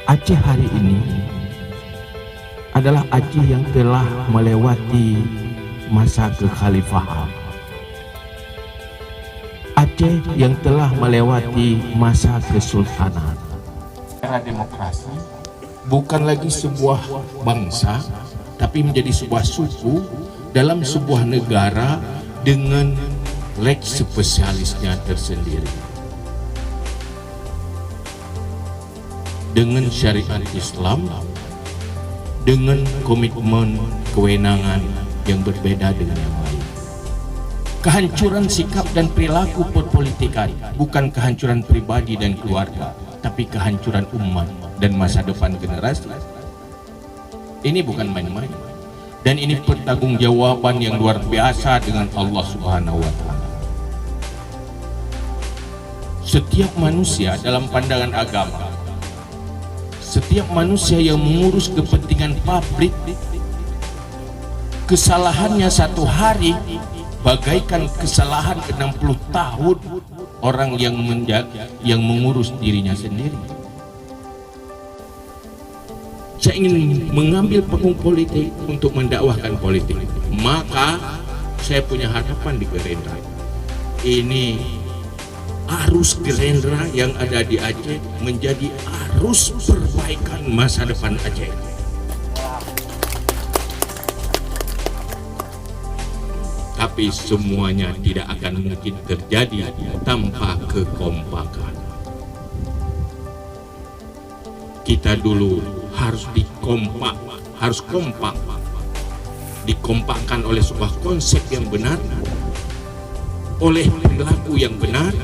Aceh hari ini adalah Aceh yang telah melewati masa kekhalifahan. Aceh yang telah melewati masa kesultanan. Era demokrasi bukan lagi sebuah bangsa, tapi menjadi sebuah suku dalam sebuah negara dengan lex spesialisnya tersendiri. Dengan syariat Islam, dengan komitmen kewenangan yang berbeda dengan yang lain. Kehancuran sikap dan perilaku perpolitikan bukan kehancuran pribadi dan keluarga, tapi kehancuran umat dan masa depan generasi. Ini bukan main-main, dan ini pertanggungjawaban yang luar biasa dengan Allah Subhanahu wa Ta'ala. Setiap manusia dalam pandangan agama, setiap manusia yang mengurus kepentingan pabrik, kesalahannya satu hari bagaikan kesalahan 60 tahun orang yang mengurus dirinya sendiri. Saya ingin mengambil panggung politik untuk mendakwahkan politik. Maka saya punya harapan di Gerindra. Ini arus Gerindra yang ada di Aceh menjadi arus perbaikan masa depan Aceh. Tapi semuanya tidak akan mungkin terjadi tanpa kekompakan. Kita dulu harus kompak, dikompakkan oleh sebuah konsep yang benar, oleh perilaku yang benar,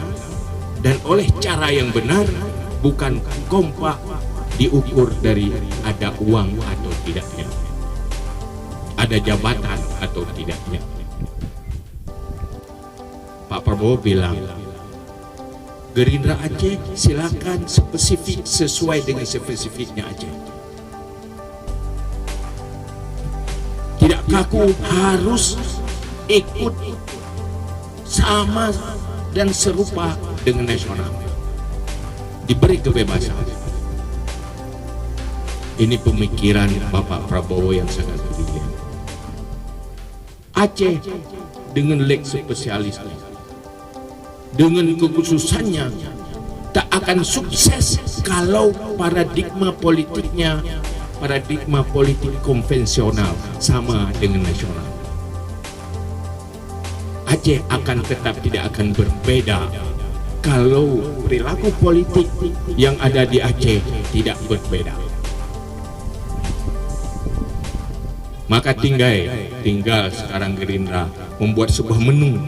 dan oleh cara yang benar, bukan kompak diukur dari ada uang atau tidaknya, ada jabatan atau tidaknya. Pak Prabowo bilang, Gerindra Aceh silakan spesifik sesuai dengan spesifiknya Aceh. Tidak kaku harus ikut sama dan serupa dengan nasional. Diberi kebebasan. Ini pemikiran Bapak Prabowo yang sangat brilian. Aceh dengan lex spesialisnya, dengan kekhususannya, tak akan sukses kalau paradigma politiknya paradigma politik konvensional sama dengan nasional. Aceh akan tetap tidak akan berbeda kalau perilaku politik yang ada di Aceh tidak berbeda. Maka tinggal sekarang Gerindra membuat sebuah menu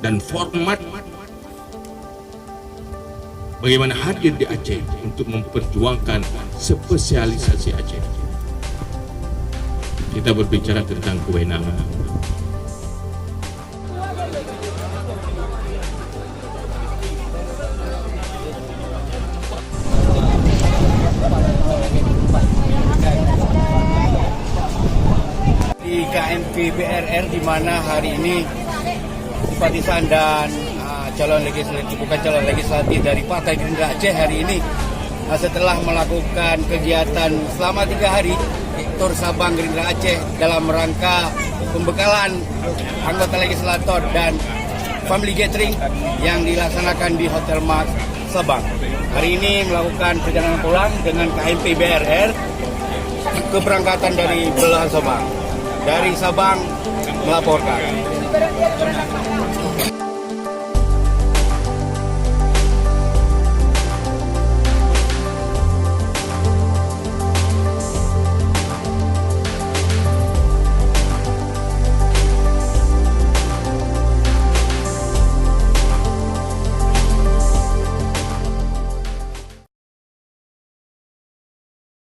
dan format bagaimana hadir di Aceh untuk memperjuangkan spesialisasi Aceh. Kita berbicara tentang kewenangan. Di KMP BRR, di mana hari ini simpatisan dan calon legislatif dari Partai Gerindra Aceh hari ini setelah melakukan kegiatan selama 3 hari tur Sabang Gerindra Aceh dalam rangka pembekalan anggota legislator dan family gathering yang dilaksanakan di Hotel Max Sabang. Hari ini melakukan perjalanan pulang dengan KMP BRR, keberangkatan dari belahan Sabang. Dari Sabang melaporkan.